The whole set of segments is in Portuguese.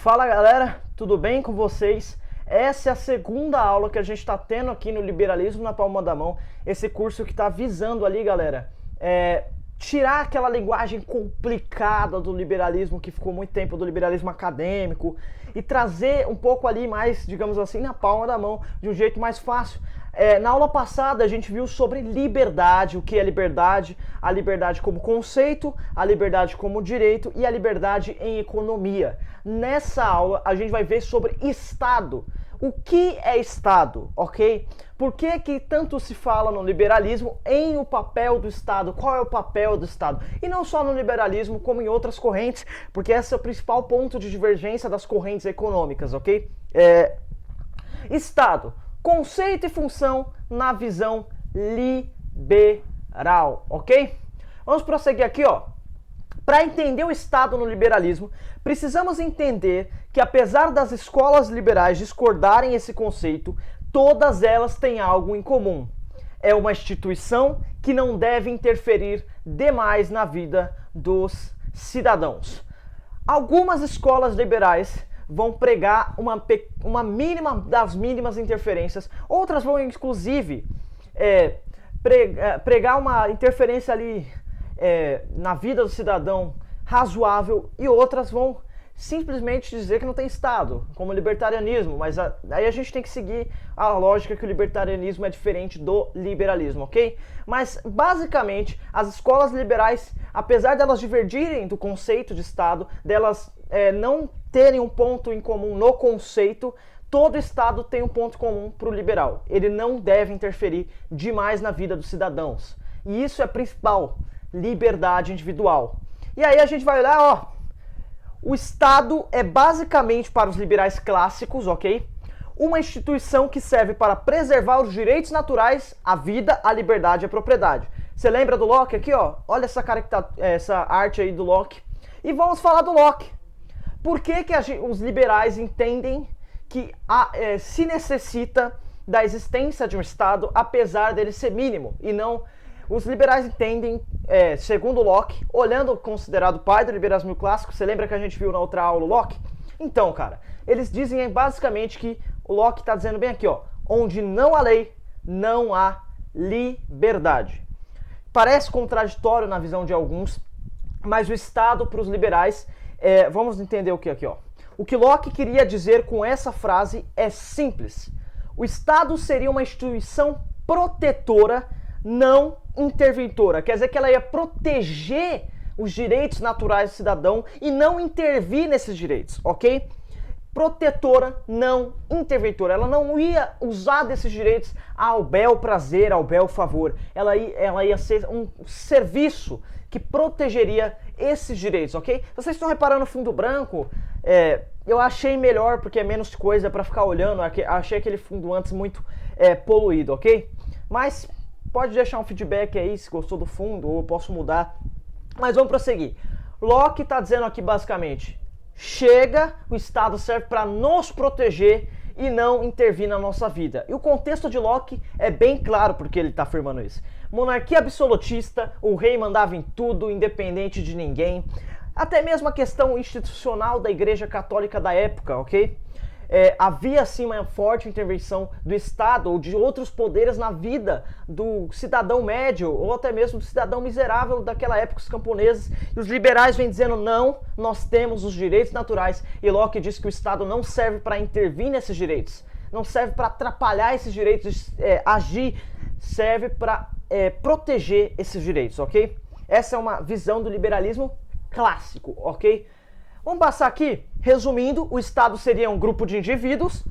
Fala galera, tudo bem com vocês? Essa é a segunda aula que a gente está tendo aqui no Liberalismo na Palma da Mão. Esse curso que está visando ali, galera, tirar aquela linguagem complicada do liberalismo, que ficou muito tempo do liberalismo acadêmico, e trazer um pouco ali mais, digamos assim, na palma da mão, de um jeito mais fácil. Na aula passada a gente viu sobre liberdade, o que é liberdade, a liberdade como conceito, a liberdade como direito e a liberdade em economia. Nessa aula a gente vai ver sobre Estado. O que é Estado, ok? Por que tanto se fala no liberalismo em o papel do Estado? Qual é o papel do Estado? E não só no liberalismo, como em outras correntes, porque esse é o principal ponto de divergência das correntes econômicas, ok? Estado, conceito e função na visão liberal, ok? Vamos prosseguir aqui, ó. Para entender o Estado no liberalismo, precisamos entender que, apesar das escolas liberais discordarem esse conceito, todas elas têm algo em comum. É uma instituição que não deve interferir demais na vida dos cidadãos. Algumas escolas liberais vão pregar uma mínima das mínimas interferências, outras vão inclusive pregar uma interferência ali na vida do cidadão razoável, e outras vão simplesmente dizer que não tem Estado, como o libertarianismo, mas aí a gente tem que seguir a lógica que o libertarianismo é diferente do liberalismo, ok? Mas basicamente as escolas liberais, apesar delas divergirem do conceito de Estado, delas não terem um ponto em comum no conceito, todo Estado tem um ponto comum para o liberal. Ele não deve interferir demais na vida dos cidadãos. E isso é principal, liberdade individual. E aí a gente vai olhar, ó, o Estado é basicamente, para os liberais clássicos, ok? Uma instituição que serve para preservar os direitos naturais, a vida, a liberdade e a propriedade. Você lembra do Locke aqui, ó? Olha essa arte aí do Locke. E vamos falar do Locke. Por que os liberais entendem que se necessita da existência de um Estado, apesar dele ser mínimo, e não... Os liberais entendem, segundo Locke, olhando o considerado pai do liberalismo clássico, você lembra que a gente viu na outra aula o Locke? Então, cara, eles dizem basicamente que o Locke está dizendo bem aqui, ó, onde não há lei, não há liberdade. Parece contraditório na visão de alguns, mas o Estado para os liberais, vamos entender o que aqui, ó. O que Locke queria dizer com essa frase é simples. O Estado seria uma instituição protetora, não interventora. Quer dizer que ela ia proteger os direitos naturais do cidadão e não intervir nesses direitos, ok? Protetora, não interventora. Ela não ia usar desses direitos ao bel prazer, ao bel favor. Ela ia ser um serviço que protegeria esses direitos, ok? Vocês estão reparando no fundo branco? Eu achei melhor porque é menos coisa para ficar olhando. Achei aquele fundo antes muito poluído, ok? Mas pode deixar um feedback aí se gostou do fundo, ou eu posso mudar. Mas vamos prosseguir. Locke está dizendo aqui basicamente: chega, o Estado serve para nos proteger e não intervir na nossa vida. E o contexto de Locke é bem claro porque ele está afirmando isso. Monarquia absolutista, o rei mandava em tudo, independente de ninguém. Até mesmo a questão institucional da Igreja Católica da época, ok? Havia sim uma forte intervenção do Estado ou de outros poderes na vida do cidadão médio ou até mesmo do cidadão miserável daquela época, os camponeses. E os liberais vêm dizendo: não, nós temos os direitos naturais. E Locke diz que o Estado não serve para intervir nesses direitos, não serve para atrapalhar esses direitos, agir, serve para proteger esses direitos, ok? Essa é uma visão do liberalismo clássico, ok? Vamos passar aqui, resumindo, o Estado seria um grupo de indivíduos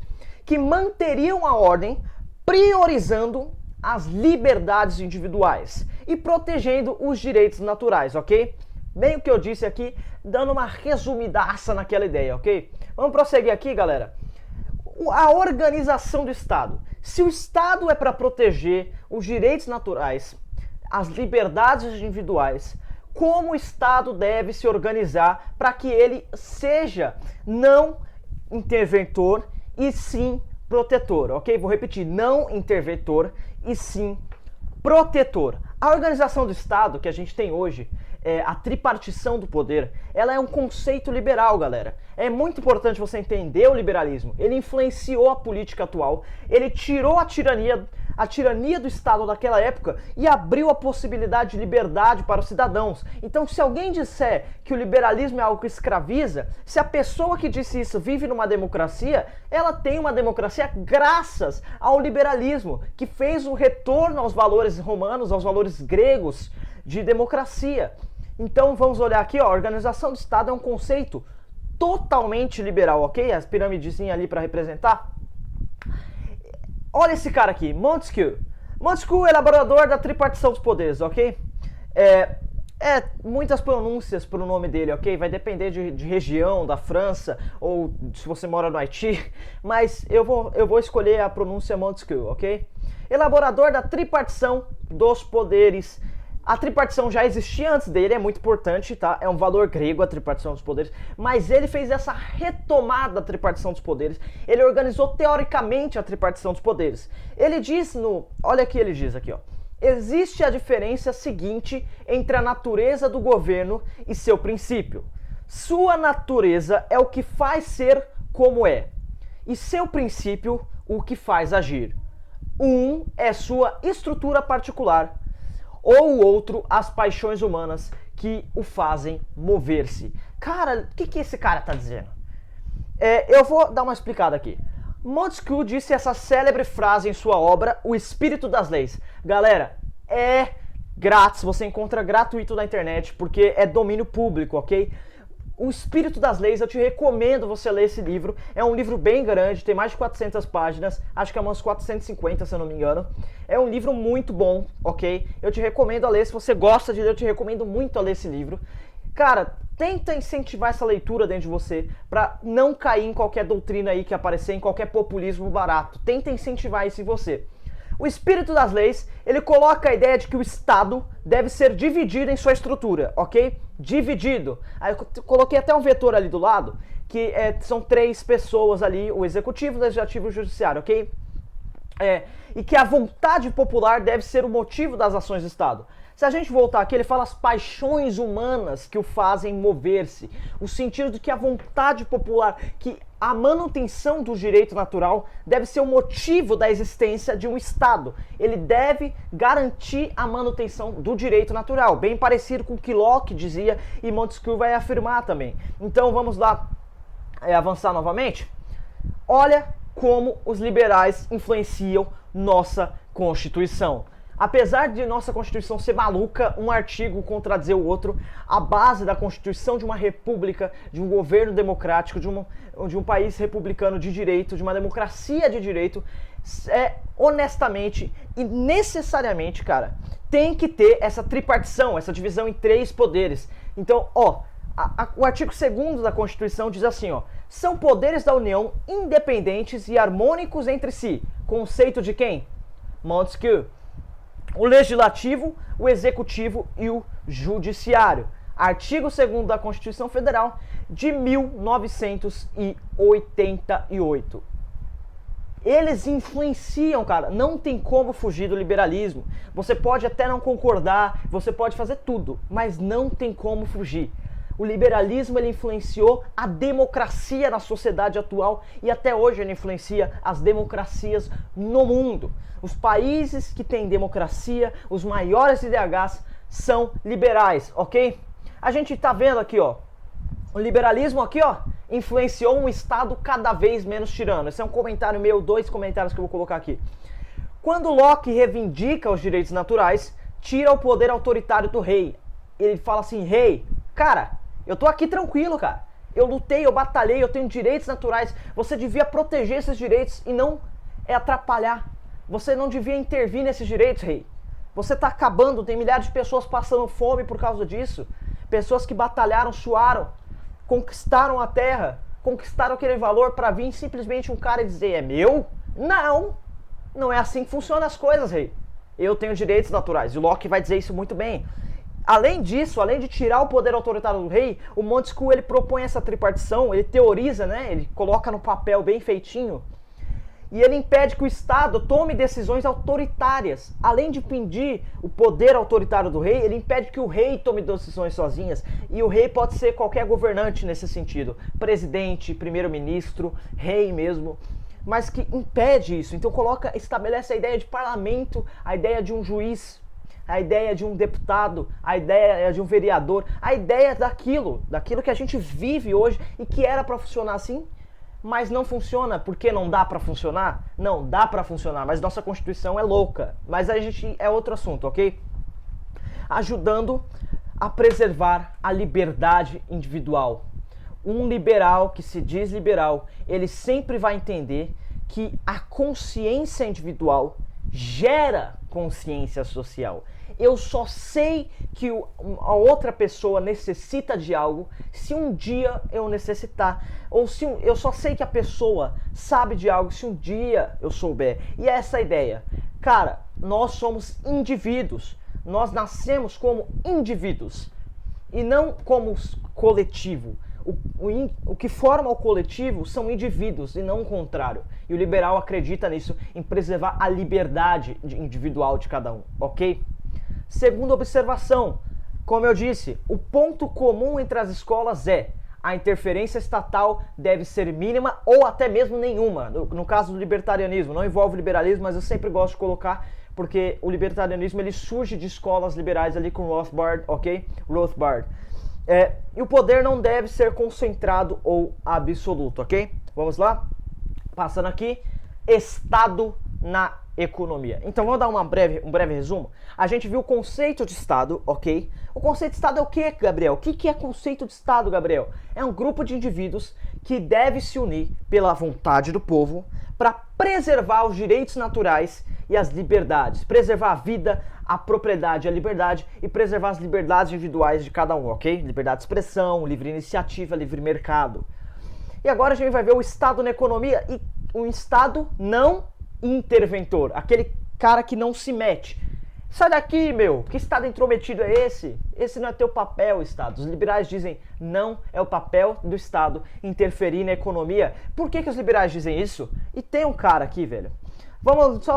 que manteriam a ordem, priorizando as liberdades individuais e protegendo os direitos naturais, ok? Bem o que eu disse aqui, dando uma resumidaça naquela ideia, ok? Vamos prosseguir aqui, galera. A organização do Estado. Se o Estado é para proteger os direitos naturais, as liberdades individuais, como o Estado deve se organizar para que ele seja não interventor e sim protetor, ok? Vou repetir, não interventor e sim protetor. A organização do Estado que a gente tem hoje a tripartição do poder, ela é um conceito liberal, galera. É muito importante você entender o liberalismo. Ele influenciou a política atual, ele tirou a tirania do Estado daquela época e abriu a possibilidade de liberdade para os cidadãos. Então, se alguém disser que o liberalismo é algo que escraviza, se a pessoa que disse isso vive numa democracia, ela tem uma democracia graças ao liberalismo, que fez um retorno aos valores romanos, aos valores gregos de democracia. Então, vamos olhar aqui, ó, a organização do Estado é um conceito totalmente liberal, ok? As piramidezinhas ali para representar. Olha esse cara aqui, Montesquieu. Montesquieu é elaborador da tripartição dos poderes, ok? Muitas pronúncias para o nome dele, ok? Vai depender de região, da França, ou se você mora no Haiti, mas eu vou escolher a pronúncia Montesquieu, ok? Elaborador da tripartição dos poderes. A tripartição já existia antes dele, é muito importante, tá? É um valor grego a tripartição dos poderes, mas ele fez essa retomada da tripartição dos poderes, ele organizou teoricamente a tripartição dos poderes. Ele diz olha aqui, ele diz aqui, ó. Existe a diferença seguinte entre a natureza do governo e seu princípio. Sua natureza é o que faz ser como é, e seu princípio o que faz agir. Um é sua estrutura particular, ou o outro, as paixões humanas que o fazem mover-se. Cara, o que esse cara tá dizendo? Eu vou dar uma explicada aqui. Montesquieu disse essa célebre frase em sua obra, O Espírito das Leis. Galera, é grátis, você encontra gratuito na internet, porque é domínio público, ok? O Espírito das Leis, eu te recomendo você ler esse livro. É um livro bem grande, tem mais de 400 páginas, acho que é umas 450 se eu não me engano. É um livro muito bom, ok? Eu te recomendo a ler, se você gosta de ler, eu te recomendo muito a ler esse livro. Cara, tenta incentivar essa leitura dentro de você pra não cair em qualquer doutrina aí que aparecer, em qualquer populismo barato. Tenta incentivar isso em você. O Espírito das Leis, ele coloca a ideia de que o Estado deve ser dividido em sua estrutura, ok? Dividido. Aí eu coloquei até um vetor ali do lado, que são 3 pessoas ali, o Executivo, o Legislativo e o Judiciário, ok? E que a vontade popular deve ser o motivo das ações do Estado. Se a gente voltar aqui, ele fala as paixões humanas que o fazem mover-se. O sentido de que a vontade popular, que a manutenção do direito natural deve ser o motivo da existência de um Estado. Ele deve garantir a manutenção do direito natural, bem parecido com o que Locke dizia e Montesquieu vai afirmar também. Então vamos lá avançar novamente. Olha como os liberais influenciam nossa Constituição. Apesar de nossa Constituição ser maluca, um artigo contradizer o outro, a base da Constituição de uma república, de um governo democrático, de um país republicano de direito, de uma democracia de direito, honestamente e necessariamente, cara, tem que ter essa tripartição, essa divisão em 3 poderes. Então, o artigo 2º da Constituição diz assim, ó, são poderes da União independentes e harmônicos entre si. Conceito de quem? Montesquieu. O Legislativo, o Executivo e o Judiciário. Artigo 2º da Constituição Federal de 1988. Eles influenciam, cara, não tem como fugir do liberalismo. Você pode até não concordar, você pode fazer tudo, mas não tem como fugir. O liberalismo, ele influenciou a democracia na sociedade atual e até hoje ele influencia as democracias no mundo. Os países que têm democracia, os maiores IDHs, são liberais, ok? A gente tá vendo aqui, ó, o liberalismo aqui, ó, influenciou um Estado cada vez menos tirano. Esse é um comentário meu, 2 comentários que eu vou colocar aqui. Quando Locke reivindica os direitos naturais, tira o poder autoritário do rei. Ele fala assim, rei, cara, eu tô aqui tranquilo, cara. Eu lutei, eu batalhei, eu tenho direitos naturais. Você devia proteger esses direitos e não atrapalhar. Você não devia intervir nesses direitos, rei. Você tá acabando, tem milhares de pessoas passando fome por causa disso. Pessoas que batalharam, suaram, conquistaram a terra, conquistaram aquele valor para vir simplesmente um cara e dizer, é meu? Não, não é assim que funcionam as coisas, rei. Eu tenho direitos naturais. E o Locke vai dizer isso muito bem. Além disso, além de tirar o poder autoritário do rei, o Montesquieu, ele propõe essa tripartição, ele teoriza, né? Ele coloca no papel bem feitinho, E ele impede que o Estado tome decisões autoritárias. Além de impedir o poder autoritário do rei, ele impede que o rei tome decisões sozinhas. E o rei pode ser qualquer governante nesse sentido. Presidente, primeiro-ministro, rei mesmo. Mas que impede isso. Então estabelece a ideia de parlamento, a ideia de um juiz, a ideia de um deputado, a ideia de um vereador, a ideia daquilo que a gente vive hoje e que era para funcionar assim, mas não funciona. Porque não dá para funcionar? Não, dá para funcionar, mas nossa Constituição é louca. Mas a gente é outro assunto, ok? Ajudando a preservar a liberdade individual. Um liberal que se diz liberal, ele sempre vai entender que a consciência individual gera consciência social. Eu só sei que a outra pessoa necessita de algo se um dia eu necessitar. Ou se eu só sei que a pessoa sabe de algo se um dia eu souber. E é essa a ideia. Cara, nós somos indivíduos. Nós nascemos como indivíduos e não como coletivo. O que forma o coletivo são indivíduos e não o contrário. E o liberal acredita nisso, em preservar a liberdade individual de cada um, ok? Segunda observação, como eu disse, o ponto comum entre as escolas é a interferência estatal deve ser mínima ou até mesmo nenhuma. No caso do libertarianismo, não envolve liberalismo, mas eu sempre gosto de colocar porque o libertarianismo ele surge de escolas liberais ali com Rothbard, ok? Rothbard. E o poder não deve ser concentrado ou absoluto, ok? Vamos lá? Passando aqui, Estado na economia. Então vamos dar um breve resumo. A gente viu o conceito de Estado, ok? O conceito de Estado é o que, Gabriel? O que é conceito de Estado, Gabriel? É um grupo de indivíduos que deve se unir pela vontade do povo para preservar os direitos naturais e as liberdades. Preservar a vida, a propriedade, a liberdade e preservar as liberdades individuais de cada um, ok? Liberdade de expressão, livre iniciativa, livre mercado. E agora a gente vai ver o Estado na economia e um Estado não interventor, aquele cara que não se mete. Sai daqui, meu, que Estado intrometido é esse? Esse não é teu papel, Estado. Os liberais dizem não é o papel do Estado interferir na economia. Por que os liberais dizem isso? E tem um cara aqui, velho.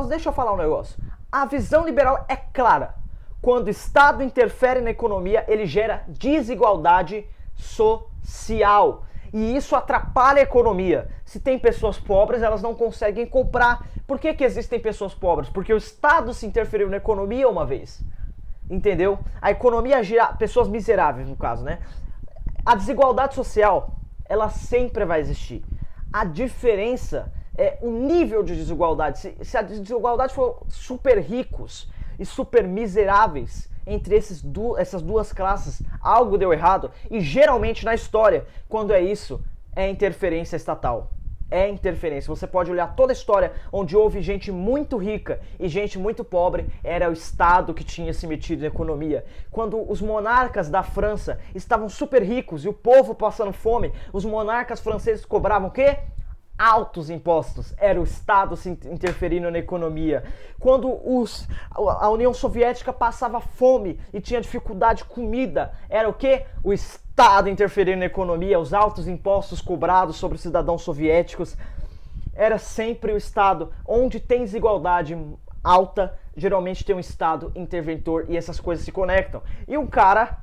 Deixa eu falar um negócio. A visão liberal é clara. Quando o Estado interfere na economia, ele gera desigualdade social. E isso atrapalha a economia. Se tem pessoas pobres, elas não conseguem comprar. Por que existem pessoas pobres? Porque o Estado se interferiu na economia uma vez. Entendeu? A economia gira pessoas miseráveis, no caso, né? A desigualdade social, ela sempre vai existir. A diferença é o nível de desigualdade. Se a desigualdade for super ricos e super miseráveis, entre essas duas classes, algo deu errado. E geralmente na história, quando é isso, é interferência estatal. É interferência. Você pode olhar toda a história onde houve gente muito rica e gente muito pobre, era o Estado que tinha se metido na economia. Quando os monarcas da França estavam super ricos e o povo passando fome, os monarcas franceses cobravam o quê? Altos impostos, era o Estado se interferindo na economia. Quando a União Soviética passava fome e tinha dificuldade de comida, era o quê? O Estado interferindo na economia, os altos impostos cobrados sobre os cidadãos soviéticos. Era sempre o Estado. Onde tem desigualdade alta, geralmente tem um Estado interventor e essas coisas se conectam. E um cara...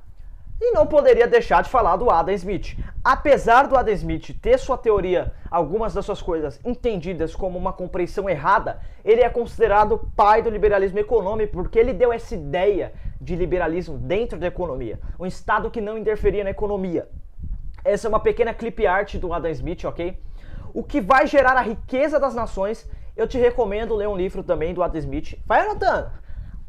E não poderia deixar de falar do Adam Smith. Apesar do Adam Smith ter sua teoria, algumas das suas coisas entendidas como uma compreensão errada, ele é considerado o pai do liberalismo econômico porque ele deu essa ideia de liberalismo dentro da economia. Um Estado que não interferia na economia. Essa é uma pequena clip art do Adam Smith, ok? O que vai gerar a riqueza das nações, eu te recomendo ler um livro também do Adam Smith. Vai anotando!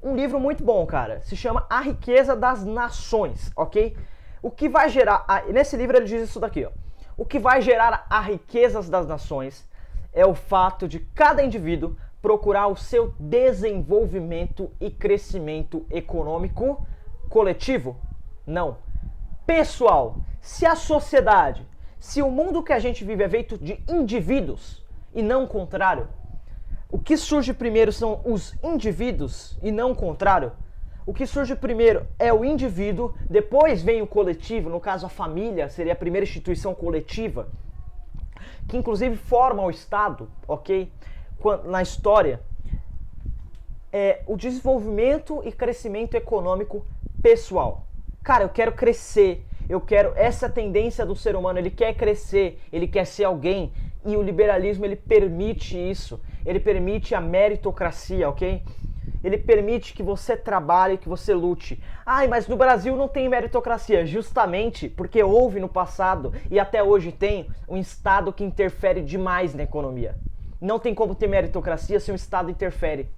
Um livro muito bom, cara. Se chama A Riqueza das Nações, ok? O que vai gerar... Nesse livro ele diz isso daqui, ó. O que vai gerar a riqueza das nações é o fato de cada indivíduo procurar o seu desenvolvimento e crescimento econômico coletivo? Não. Pessoal, se a sociedade, se o mundo que a gente vive é feito de indivíduos e não o contrário, o que surge primeiro são os indivíduos e não o contrário. O que surge primeiro é o indivíduo, depois vem o coletivo, no caso a família seria a primeira instituição coletiva, que inclusive forma o Estado, ok? na história é o desenvolvimento e crescimento econômico pessoal. Cara, eu quero crescer, essa é a tendência do ser humano, ele quer crescer, ele quer ser alguém, e o liberalismo ele permite isso, ele permite a meritocracia, ok? Ele permite que você trabalhe, que você lute. Ai, mas no Brasil não tem meritocracia, justamente porque houve no passado e até hoje tem um Estado que interfere demais na economia. Não tem como ter meritocracia se um Estado interfere.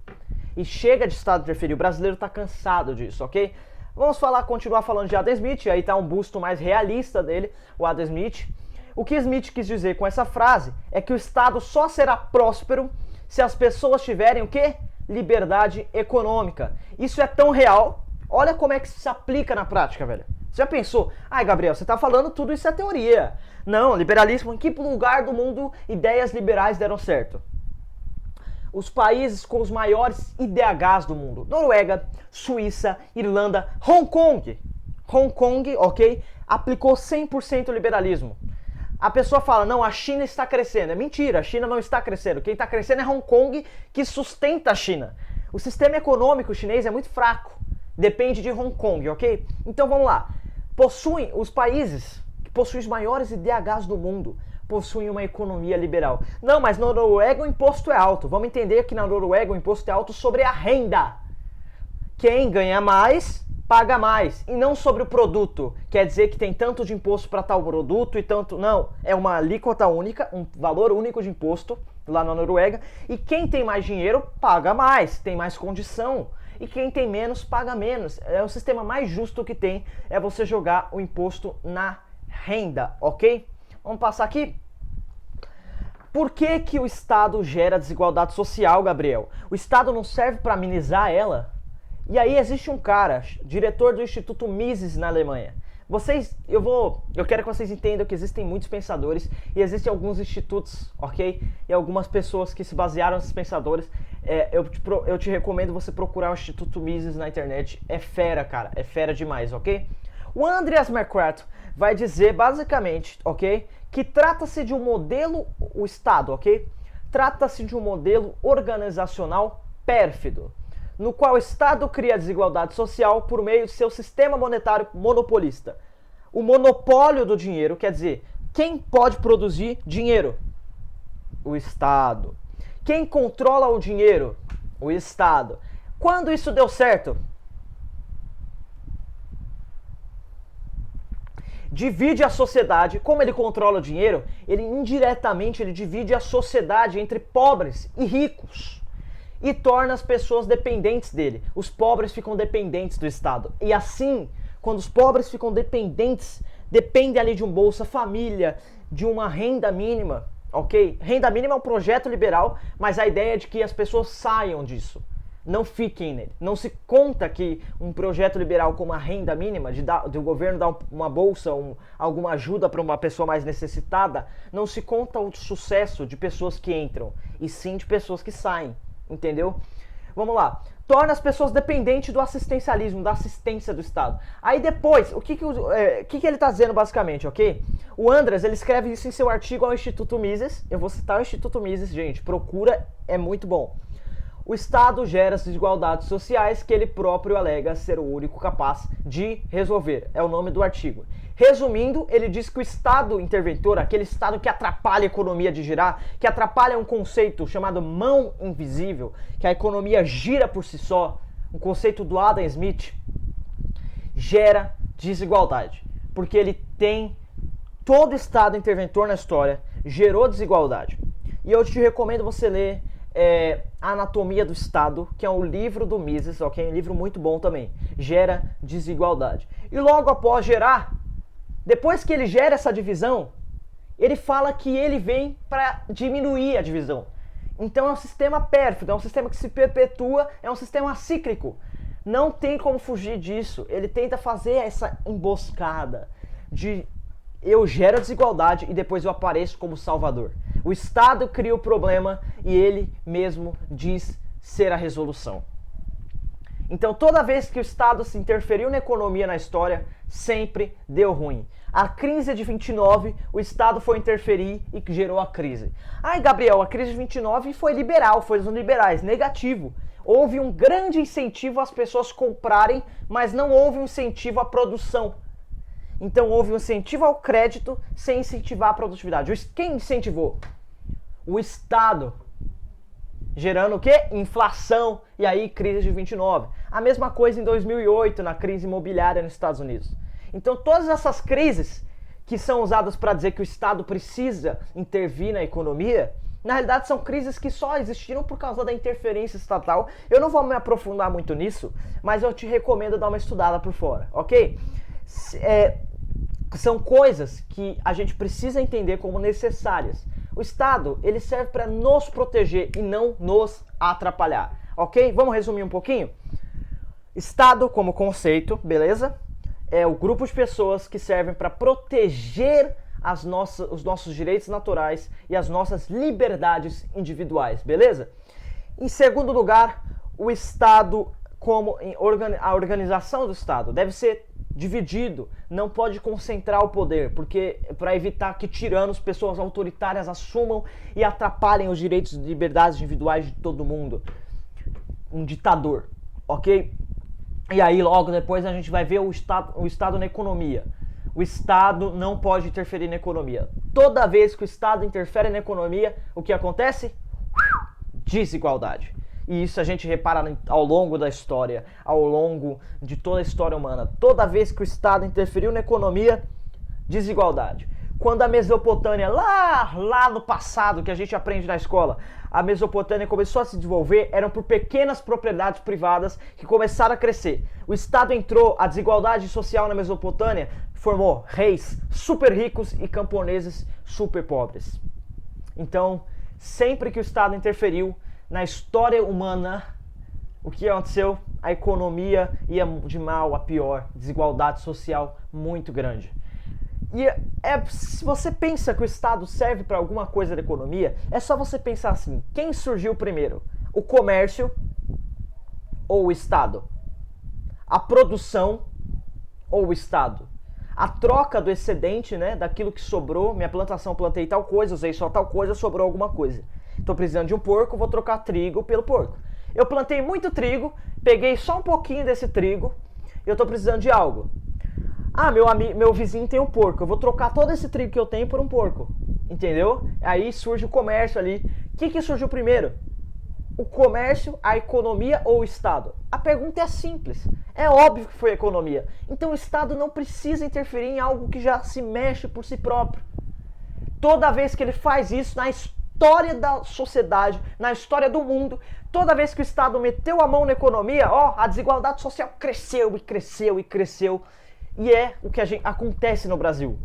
E chega de Estado interferir, o brasileiro está cansado disso, ok? Vamos continuar falando de Adam Smith, aí tá um busto mais realista dele, o Adam Smith. O que Smith quis dizer com essa frase é que o Estado só será próspero se as pessoas tiverem o quê? Liberdade econômica. Isso é tão real, olha como é que isso se aplica na prática, velho. Você já pensou? Ai, Gabriel, você tá falando tudo isso é teoria. Não, liberalismo, em que lugar do mundo ideias liberais deram certo? Os países com os maiores IDHs do mundo. Noruega, Suíça, Irlanda, Hong Kong. Hong Kong, ok? Aplicou 100% liberalismo. A pessoa fala, não, a China está crescendo. É mentira, a China não está crescendo. Quem está crescendo é Hong Kong, que sustenta a China. O sistema econômico chinês é muito fraco. Depende de Hong Kong, ok? Então vamos lá. Os países que possuem os maiores IDHs do mundo possuem uma economia liberal. Não, mas na Noruega o imposto é alto. Vamos entender que na Noruega o imposto é alto sobre a renda. Quem ganha mais, paga mais. E não sobre o produto. Quer dizer que tem tanto de imposto para tal produto e tanto... Não, é uma alíquota única, um valor único de imposto lá na Noruega. E quem tem mais dinheiro, paga mais, tem mais condição. E quem tem menos, paga menos. É o sistema mais justo que tem, é você jogar o imposto na renda, ok? Vamos passar aqui. Por que que o Estado gera desigualdade social, Gabriel? O Estado não serve para amenizar ela? E aí existe um cara, diretor do Instituto Mises na Alemanha. Eu quero que vocês entendam que existem muitos pensadores e existem alguns institutos, ok? E algumas pessoas que se basearam nesses pensadores. Eu te recomendo você procurar o Instituto Mises na internet. É fera, cara. É fera demais, ok? O Andreas Marquardt vai dizer basicamente, ok? Que trata-se de um modelo, o Estado, ok? Trata-se de um modelo organizacional pérfido, no qual o Estado cria desigualdade social por meio de seu sistema monetário monopolista. O monopólio do dinheiro, quer dizer, quem pode produzir dinheiro? O Estado. Quem controla o dinheiro? O Estado. Quando isso deu certo? Divide a sociedade. Como ele controla o dinheiro, ele indiretamente divide a sociedade entre pobres e ricos. E torna as pessoas dependentes dele. Os pobres ficam dependentes do Estado. E assim, quando os pobres ficam dependentes, depende ali de um Bolsa Família, de uma renda mínima, ok? Renda mínima é um projeto liberal, mas a ideia é de que as pessoas saiam disso. Não fiquem nele. Não se conta que um projeto liberal como a renda mínima, de o governo dar uma bolsa, alguma ajuda para uma pessoa mais necessitada, não se conta o sucesso de pessoas que entram, e sim de pessoas que saem. Entendeu? Vamos lá. Torna as pessoas dependentes do assistencialismo, da assistência do Estado. Aí depois, o que ele está dizendo basicamente, ok? O Andreas, ele escreve isso em seu artigo ao Instituto Mises. Eu vou citar o Instituto Mises, gente. Procura, é muito bom. O Estado gera as desigualdades sociais que ele próprio alega ser o único capaz de resolver. É o nome do artigo. Resumindo, ele diz que o Estado interventor, aquele Estado que atrapalha a economia de girar, que atrapalha um conceito chamado mão invisível, que a economia gira por si só, um conceito do Adam Smith, gera desigualdade. Porque ele tem todo Estado interventor na história, gerou desigualdade. E eu te recomendo você ler A Anatomia do Estado, que é um livro do Mises, ok? Um livro muito bom também. Gera desigualdade. E logo após gerar, depois que ele gera essa divisão, ele fala que ele vem para diminuir a divisão. Então é um sistema pérfido, é um sistema que se perpetua, é um sistema cíclico. Não tem como fugir disso. Ele tenta fazer essa emboscada de eu gero a desigualdade e depois eu apareço como salvador. O Estado cria o problema e ele mesmo diz ser a resolução. Então toda vez que o Estado se interferiu na economia na história, sempre deu ruim. A crise de 29, o Estado foi interferir e gerou a crise. Ai, Gabriel, a crise de 29 foi liberal, foi os liberais, negativo. Houve um grande incentivo às pessoas comprarem, mas não houve um incentivo à produção. Então houve um incentivo ao crédito sem incentivar a produtividade. Quem incentivou? O Estado. Gerando o quê? Inflação e aí crise de 29. A mesma coisa em 2008, na crise imobiliária nos Estados Unidos. Então todas essas crises que são usadas para dizer que o Estado precisa intervir na economia, na realidade são crises que só existiram por causa da interferência estatal. Eu não vou me aprofundar muito nisso, mas eu te recomendo dar uma estudada por fora, ok? São coisas que a gente precisa entender como necessárias. O Estado, ele serve para nos proteger e não nos atrapalhar, ok? Vamos resumir um pouquinho? Estado como conceito, beleza? É o grupo de pessoas que servem para proteger os nossos direitos naturais e as nossas liberdades individuais, beleza? Em segundo lugar, o Estado como a organização do Estado deve ser dividido, não pode concentrar o poder, porque para evitar que tiranos, pessoas autoritárias assumam e atrapalhem os direitos e liberdades individuais de todo mundo. Um ditador, ok? E aí logo depois a gente vai ver o Estado na economia. O Estado não pode interferir na economia. Toda vez que o Estado interfere na economia, o que acontece? Desigualdade. E isso a gente repara ao longo da história, ao longo de toda a história humana. Toda vez que o Estado interferiu na economia, desigualdade. Quando a Mesopotâmia, lá no passado, que a gente aprende na escola, a Mesopotâmia começou a se desenvolver, eram por pequenas propriedades privadas que começaram a crescer. O Estado entrou, a desigualdade social na Mesopotâmia formou reis super ricos e camponeses super pobres. Então, sempre que o Estado interferiu na história humana, o que aconteceu? A economia ia de mal a pior, desigualdade social muito grande. E se você pensa que o Estado serve para alguma coisa da economia, é só você pensar assim, quem surgiu primeiro? O comércio ou o Estado? A produção ou o Estado? A troca do excedente, né, daquilo que sobrou, minha plantação, plantei tal coisa, usei só tal coisa, sobrou alguma coisa. Estou precisando de um porco, vou trocar trigo pelo porco. Eu plantei muito trigo, peguei só um pouquinho desse trigo, e eu estou precisando de algo. Ah, meu vizinho tem um porco, eu vou trocar todo esse trigo que eu tenho por um porco. Entendeu? Aí surge o comércio ali. O que surgiu primeiro? O comércio, a economia ou o Estado? A pergunta é simples. É óbvio que foi a economia. Então o Estado não precisa interferir em algo que já se mexe por si próprio. Toda vez que ele faz isso na história da sociedade, na história do mundo, toda vez que o Estado meteu a mão na economia, a desigualdade social cresceu e cresceu e cresceu. E é o que acontece no Brasil.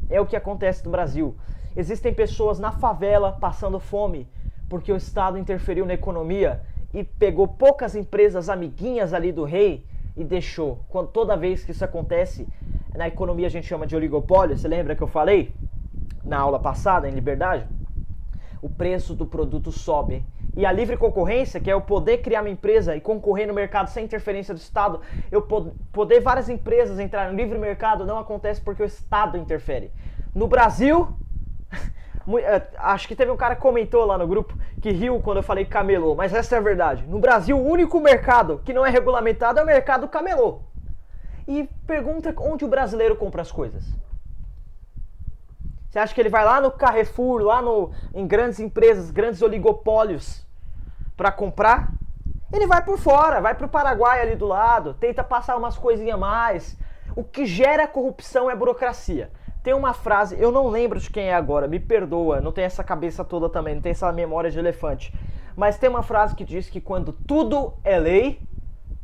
É o que acontece no Brasil. Existem pessoas na favela passando fome porque o Estado interferiu na economia e pegou poucas empresas amiguinhas ali do rei e deixou. Toda vez que isso acontece, na economia a gente chama de oligopólio. Você lembra que eu falei na aula passada, em Liberdade? O preço do produto sobe. E a livre concorrência, que é o poder criar uma empresa e concorrer no mercado sem interferência do Estado, poder várias empresas entrar no livre mercado, não acontece porque o Estado interfere. No Brasil, acho que teve um cara que comentou lá no grupo que riu quando eu falei camelô, mas essa é a verdade. No Brasil, o único mercado que não é regulamentado é o mercado camelô. E pergunta onde o brasileiro compra as coisas. Você acha que ele vai lá no Carrefour, em grandes empresas, grandes oligopólios para comprar? Ele vai por fora, vai para o Paraguai ali do lado, tenta passar umas coisinhas a mais. O que gera corrupção é burocracia. Tem uma frase, eu não lembro de quem é agora, me perdoa, não tem essa cabeça toda também, não tem essa memória de elefante. Mas tem uma frase que diz que quando tudo é lei,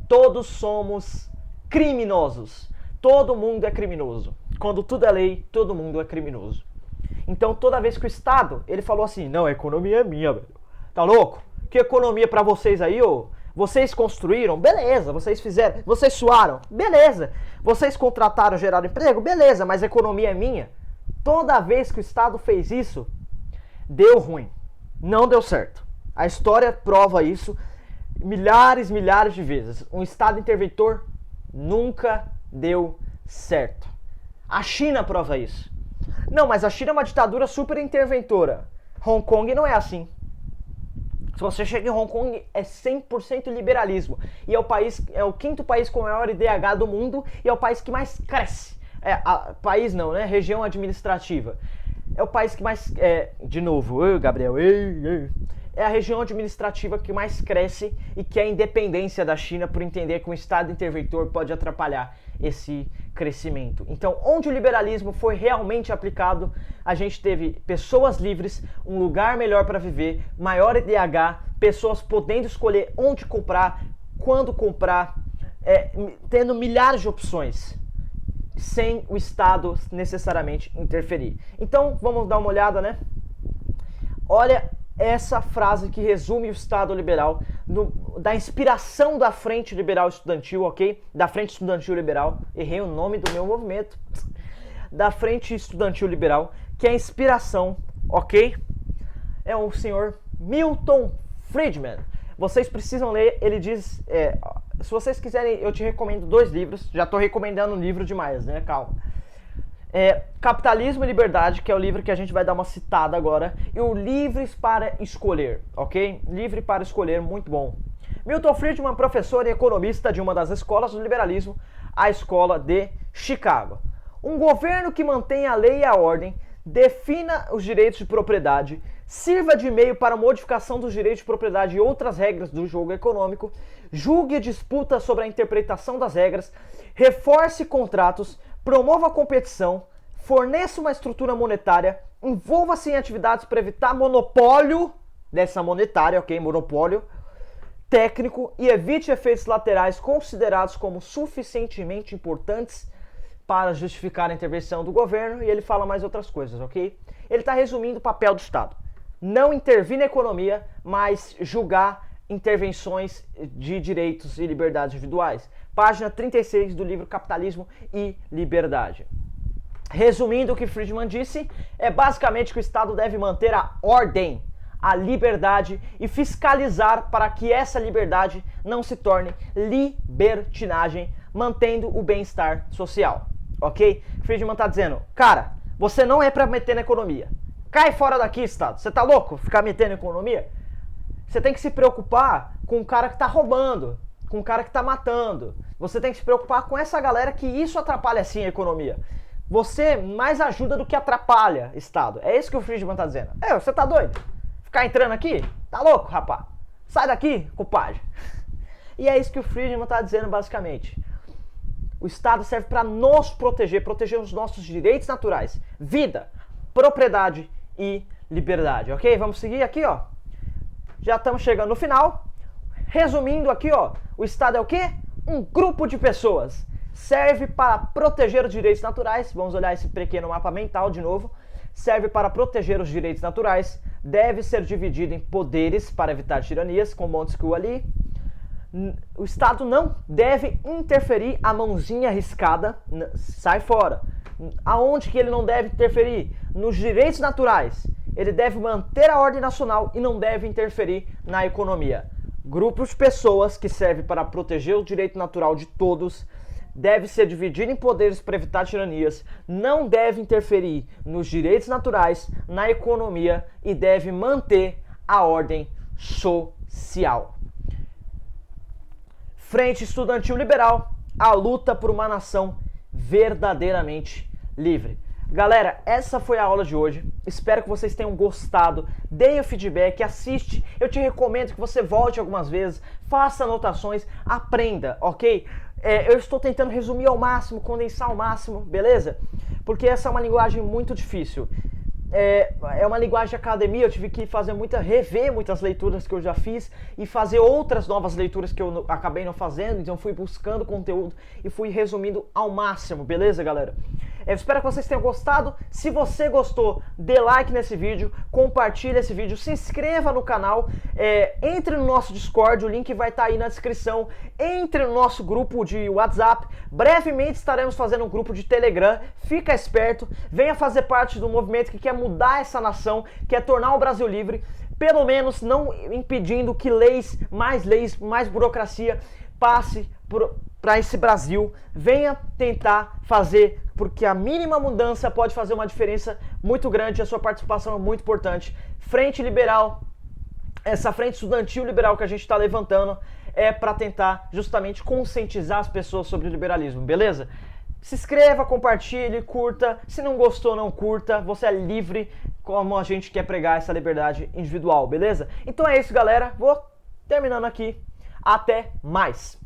todos somos criminosos. Todo mundo é criminoso. Quando tudo é lei, todo mundo é criminoso. Então toda vez que o Estado, ele falou assim, não, a economia é minha, velho. Tá louco? Que economia pra vocês aí, ô? Vocês construíram? Beleza. Vocês fizeram? Vocês suaram? Beleza. Vocês contrataram, geraram emprego? Beleza, mas a economia é minha. Toda vez que o Estado fez isso, deu ruim. Não deu certo. A história prova isso. milhares de vezes. Um Estado interventor nunca deu certo. A China prova isso. Não, mas a China é uma ditadura super interventora. Hong Kong não é assim. Se você chega em Hong Kong, é 100% liberalismo. E é o quinto país com o maior IDH do mundo e é o país que mais cresce. País não, né? Região administrativa. É o país que mais... de novo, Gabriel. É a região administrativa que mais cresce e que é a independência da China por entender que um Estado interventor pode atrapalhar esse crescimento. Então, onde o liberalismo foi realmente aplicado, a gente teve pessoas livres, um lugar melhor para viver, maior IDH, pessoas podendo escolher onde comprar, quando comprar, tendo milhares de opções, sem o Estado necessariamente interferir. Então, vamos dar uma olhada, né? Olha essa frase que resume o Estado liberal, da inspiração da Frente Liberal Estudantil, ok? Da Frente Estudantil Liberal, errei o nome do meu movimento, da Frente Estudantil Liberal, que é a inspiração, ok? É o senhor Milton Friedman. Vocês precisam ler, ele diz, se vocês quiserem, eu te recomendo 2 livros, já estou recomendando um livro demais, né? Calma. Capitalismo e Liberdade, que é o livro que a gente vai dar uma citada agora, e o Livres para Escolher, ok? Livre para Escolher, muito bom. Milton Friedman, professor e economista de uma das escolas do liberalismo, a Escola de Chicago. Um governo que mantenha a lei e a ordem, defina os direitos de propriedade, sirva de meio para a modificação dos direitos de propriedade e outras regras do jogo econômico, julgue disputas sobre a interpretação das regras, reforce contratos, promova a competição, forneça uma estrutura monetária, envolva-se em atividades para evitar monopólio dessa monetária, ok? Monopólio técnico e evite efeitos laterais considerados como suficientemente importantes para justificar a intervenção do governo, e ele fala mais outras coisas, ok? Ele está resumindo o papel do Estado. Não intervir na economia, mas julgar intervenções de direitos e liberdades individuais. Página 36 do livro Capitalismo e Liberdade. Resumindo o que Friedman disse, é basicamente que o Estado deve manter a ordem, a liberdade e fiscalizar para que essa liberdade não se torne libertinagem, mantendo o bem-estar social. Ok? Friedman está dizendo, cara, você não é para meter na economia. Cai fora daqui, Estado. Você tá louco? Ficar metendo na economia? Você tem que se preocupar com o cara que tá roubando, com o cara que tá matando. Você tem que se preocupar com essa galera que isso atrapalha sim a economia. Você mais ajuda do que atrapalha, Estado. É isso que o Friedman tá dizendo. Você tá doido? Ficar entrando aqui? Tá louco, rapaz? Sai daqui, compadre. E é isso que o Friedman tá dizendo basicamente. O Estado serve para nos proteger, proteger os nossos direitos naturais. Vida, propriedade e liberdade, ok? Vamos seguir aqui, ó. Já estamos chegando no final. Resumindo aqui, ó, o Estado é o quê? Um grupo de pessoas. Serve para proteger os direitos naturais. Vamos olhar esse pequeno mapa mental de novo. Serve para proteger os direitos naturais. Deve ser dividido em poderes para evitar tiranias, com Montesquieu ali. O Estado não deve interferir, a mãozinha arriscada sai fora. Aonde que ele não deve interferir? Nos direitos naturais. Ele deve manter a ordem nacional e não deve interferir na economia. Grupos de pessoas que servem para proteger o direito natural de todos, deve ser dividido em poderes para evitar tiranias, não deve interferir nos direitos naturais, na economia e deve manter a ordem social. Frente Estudantil Liberal, a luta por uma nação verdadeiramente livre. Galera, essa foi a aula de hoje. Espero que vocês tenham gostado. Deem o feedback, assiste. Eu te recomendo que você volte algumas vezes, faça anotações, aprenda, ok? Eu estou tentando resumir ao máximo, condensar ao máximo, beleza? Porque essa é uma linguagem muito difícil. É uma linguagem de academia, eu tive que rever muitas leituras que eu já fiz e fazer outras novas leituras que eu acabei não fazendo, então fui buscando conteúdo e fui resumindo ao máximo, beleza, galera? Eu espero que vocês tenham gostado. Se você gostou, dê like nesse vídeo, compartilhe esse vídeo, se inscreva no canal, entre no nosso Discord, o link vai estar aí na descrição, entre no nosso grupo de WhatsApp, brevemente estaremos fazendo um grupo de Telegram, fica esperto, venha fazer parte do movimento que quer mudar essa nação, quer tornar o Brasil livre. pelo menos não impedindo que leis, mais burocracia passe para esse Brasil. Venha tentar fazer, porque a mínima mudança pode fazer uma diferença muito grande, a sua participação é muito importante. Frente Liberal, essa frente estudantil liberal que a gente está levantando é para tentar justamente conscientizar as pessoas sobre o liberalismo, beleza? Se inscreva, compartilhe, curta. Se não gostou, não curta. Você é livre, como a gente quer pregar essa liberdade individual, beleza? Então é isso, galera. Vou terminando aqui. Até mais!